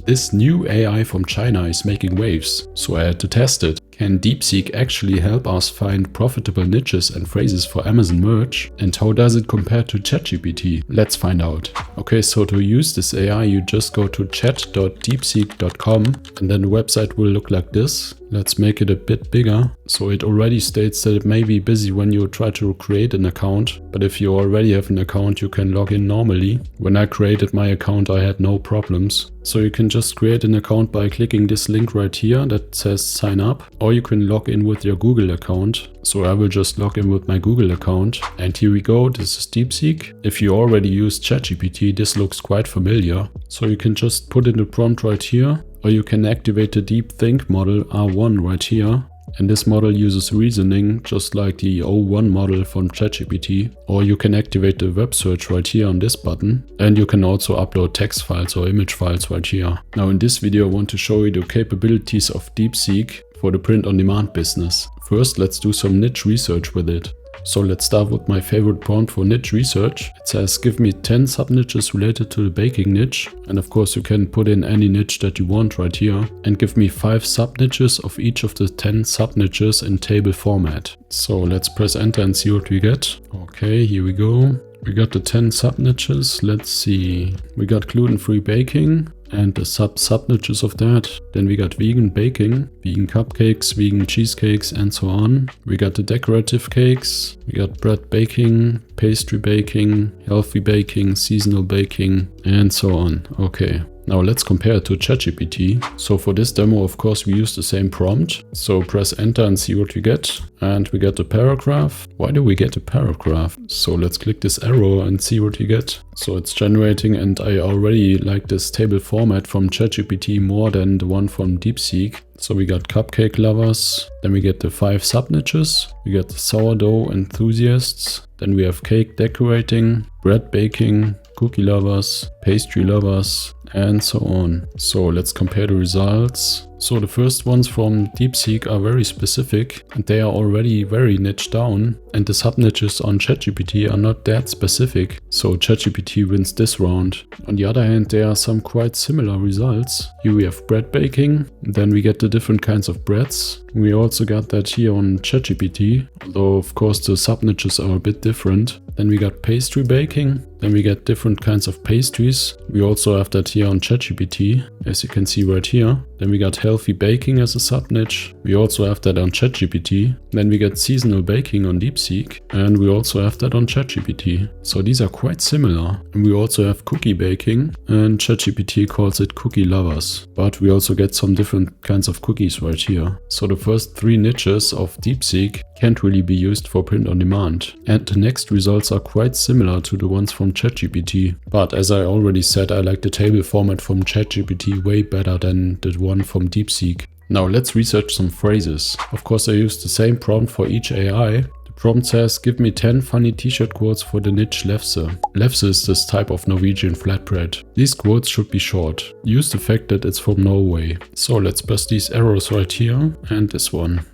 This new AI from China is making waves, so I had to test it. Can DeepSeek actually help us find profitable niches and phrases for Amazon merch? And how does it compare to ChatGPT? Let's find out. Okay, so to use this AI, you just go to chat.deepseek.com and then the website will look like this. Let's make it a bit bigger. So it already states that it may be busy when you try to create an account, but if you already have an account, you can log in normally. When I created my account, I had no problems. So you can just create an account by clicking this link right here that says sign up, or you can log in with your Google account. So I will just log in with my Google account. And here we go, this is DeepSeek. If you already used ChatGPT, this looks quite familiar. So you can just put in the prompt right here, or you can activate the DeepThink model R1 right here. And this model uses reasoning just like the O1 model from ChatGPT. Or you can activate the web search right here on this button. And you can also upload text files or image files right here. Now in this video I want to show you the capabilities of DeepSeek for the print-on-demand business. First, let's do some niche research with it. So let's start with my favorite prompt for niche research. It says give me 10 sub-niches related to the baking niche. And of course you can put in any niche that you want right here. And give me 5 sub-niches of each of the 10 sub-niches in table format. So let's press enter and see what we get. Okay, here we go. We got the 10 sub-niches. Let's see. We got gluten-free baking and the sub-niches of that. Then we got vegan baking, vegan cupcakes, vegan cheesecakes, and so on. We got the decorative cakes. We got bread baking, pastry baking, healthy baking, seasonal baking, and so on. Okay. Now let's compare it to ChatGPT. So for this demo, of course, we use the same prompt. So press enter and see what we get. And we get a paragraph. Why do we get a paragraph? So let's click this arrow and see what we get. So it's generating, and I already like this table format from ChatGPT more than the one from DeepSeek. So we got cupcake lovers, then we get the 5 sub-niches, we got the sourdough enthusiasts, then we have cake decorating, bread baking, cookie lovers, pastry lovers, and so on. So let's compare the results. So the first ones from DeepSeek are very specific and they are already very niche down, and the sub-niches on ChatGPT are not that specific, so ChatGPT wins this round. On the other hand, there are some quite similar results. Here we have bread baking, then we get the different kinds of breads. We also got that here on ChatGPT, although of course the sub-niches are a bit different. Then we got pastry baking, then we get different kinds of pastries. We also have that here on ChatGPT, as you can see right here. Then we got healthy baking as a sub-niche. We also have that on ChatGPT. Then we get seasonal baking on DeepSeek. And we also have that on ChatGPT. So these are quite similar. And we also have cookie baking, and ChatGPT calls it cookie lovers. But we also get some different kinds of cookies right here. So the first 3 niches of DeepSeek can't really be used for print on demand. And the next results are quite similar to the ones from ChatGPT. But as I already said, I like the table format from ChatGPT way better than the one from DeepSeek. Now let's research some phrases. Of course I used the same prompt for each AI. The prompt says give me 10 funny t-shirt quotes for the niche lefse. Lefse is this type of Norwegian flatbread. These quotes should be short. Use the fact that it's from Norway. So let's press these arrows right here and this one.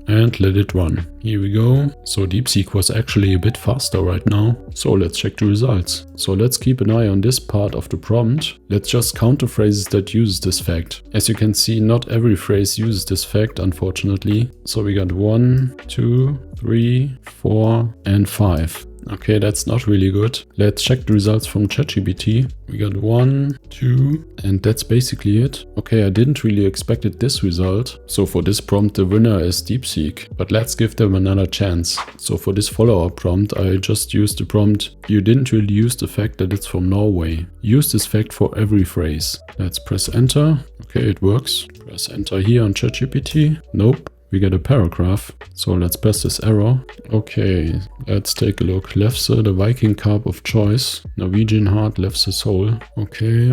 And let it run. Here we go. So DeepSeek was actually a bit faster right now. So let's check the results. So let's keep an eye on this part of the prompt. Let's just count the phrases that use this fact. As you can see, not every phrase uses this fact, unfortunately. So we got 1, 2, 3, 4, and 5. Okay, that's not really good. Let's check the results from ChatGPT. We got 1, 2, and that's basically it. Okay, I didn't really expect this result. So for this prompt, the winner is DeepSeek. But let's give them another chance. So for this follow-up prompt, I just used the prompt, you didn't really use the fact that it's from Norway. Use this fact for every phrase. Let's press enter. Okay, it works. Press enter here on ChatGPT. Nope. We get a paragraph. So let's press this arrow. Okay, let's take a look. Lefse, the Viking carp of choice. Norwegian heart, lefse soul. Okay.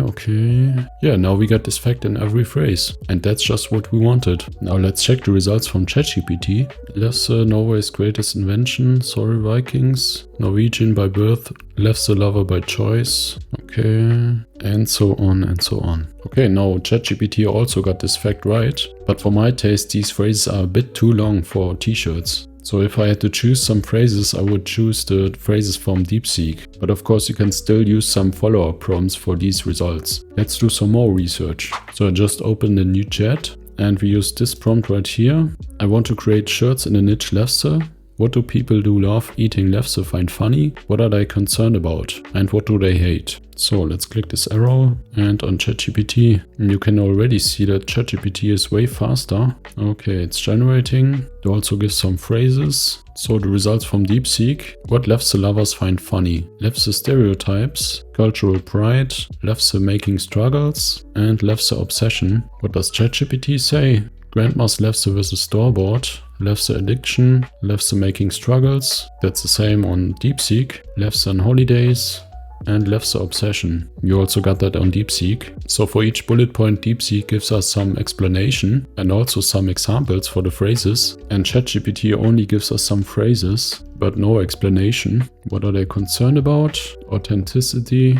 Yeah, now we get this fact in every phrase. And that's just what we wanted. Now let's check the results from ChatGPT. Lefse, Norway's greatest invention. Sorry Vikings. Norwegian by birth. Lefse lover by choice. Okay. And so on and so on. Okay, now ChatGPT also got this fact right. But for my taste, these phrases are a bit too long for t-shirts. So if I had to choose some phrases, I would choose the phrases from DeepSeek. But of course you can still use some follow-up prompts for these results. Let's do some more research. So I just opened a new chat and we use this prompt right here. I want to create shirts in a niche lefse. What do people do love eating lefse find funny? What are they concerned about? And what do they hate? So let's click this arrow and on ChatGPT. You can already see that ChatGPT is way faster. Okay, it's generating. It also gives some phrases. So the results from DeepSeek. What lefse lovers find funny? Lefse stereotypes, cultural pride, lefse making struggles, and lefse obsession. What does ChatGPT say? Grandma's lefse versus store-bought, lefse addiction, lefse making struggles. That's the same on DeepSeek. Lefse on holidays, and lefse obsession. You also got that on DeepSeek. So for each bullet point, DeepSeek gives us some explanation and also some examples for the phrases. And ChatGPT only gives us some phrases, but no explanation. What are they concerned about? Authenticity,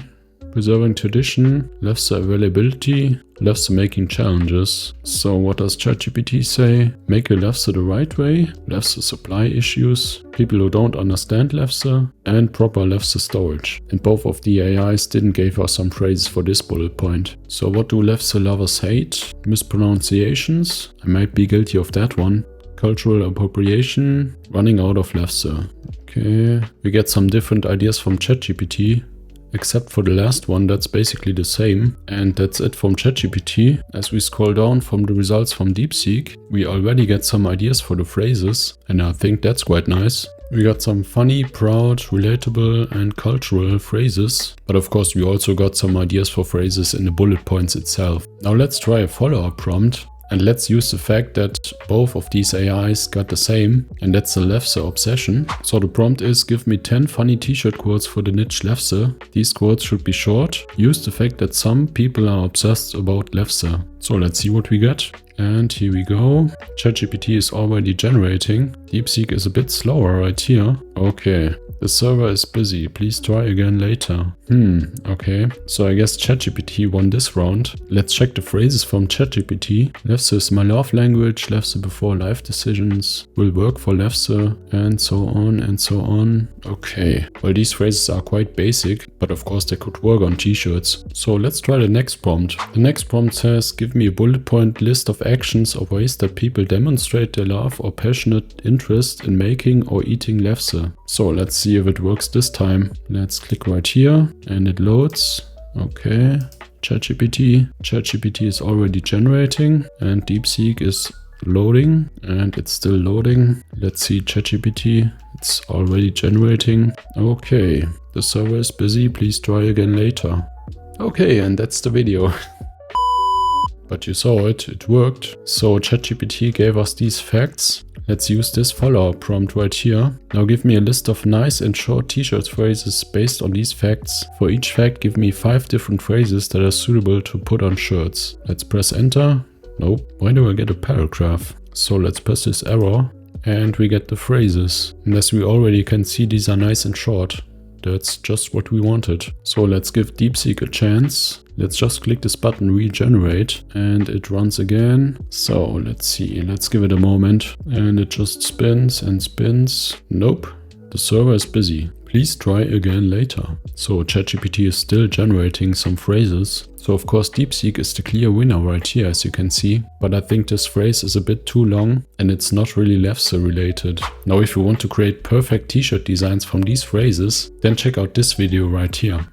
preserving tradition, lefse availability, lefse making challenges. So what does ChatGPT say? Make a lefse the right way, lefse supply issues, people who don't understand lefse, and proper lefse storage. And both of the AIs didn't give us some phrases for this bullet point. So what do lefse lovers hate? Mispronunciations. I might be guilty of that one. Cultural appropriation, running out of lefse. Okay, we get some different ideas from ChatGPT. Except for the last one, that's basically the same. And that's it from ChatGPT. As we scroll down from the results from DeepSeek, we already get some ideas for the phrases, and I think that's quite nice. We got some funny, proud, relatable, and cultural phrases. But of course we also got some ideas for phrases in the bullet points itself. Now let's try a follow-up prompt. And let's use the fact that both of these AIs got the same, and that's the lefse obsession. So the prompt is, give me 10 funny t-shirt quotes for the niche lefse. These quotes should be short. Use the fact that some people are obsessed about lefse. So let's see what we get. And here we go. ChatGPT is already generating. DeepSeek is a bit slower right here. Okay. The server is busy, please try again later. Okay. So I guess ChatGPT won this round. Let's check the phrases from ChatGPT. Lefse is my love language, lefse before life decisions, will work for lefse, and so on and so on. Okay. Well, these phrases are quite basic, but of course they could work on t-shirts. So let's try the next prompt. The next prompt says, give me a bullet point list of actions or ways that people demonstrate their love or passionate interest in making or eating lefse. So let's see if it works this time. Let's click right here and it loads. Okay, ChatGPT is already generating and DeepSeek is loading and it's still loading. Let's see ChatGPT, it's already generating. Okay, the server is busy, please try again later. Okay, and that's the video. But you saw it, it worked. So ChatGPT gave us these facts. Let's use this follow-up prompt right here. Now give me a list of nice and short t-shirt phrases based on these facts. For each fact, give me 5 different phrases that are suitable to put on shirts. Let's press enter. Nope. Why do I get a paragraph? So let's press this arrow and we get the phrases. And as we already can see, these are nice and short. That's just what we wanted. So let's give DeepSeek a chance. Let's just click this button, regenerate, and it runs again. So let's see, let's give it a moment. And it just spins and spins. Nope, the server is busy. Please try again later. So ChatGPT is still generating some phrases. So of course DeepSeek is the clear winner right here, as you can see. But I think this phrase is a bit too long and it's not really lefse related. Now if you want to create perfect t-shirt designs from these phrases, then check out this video right here.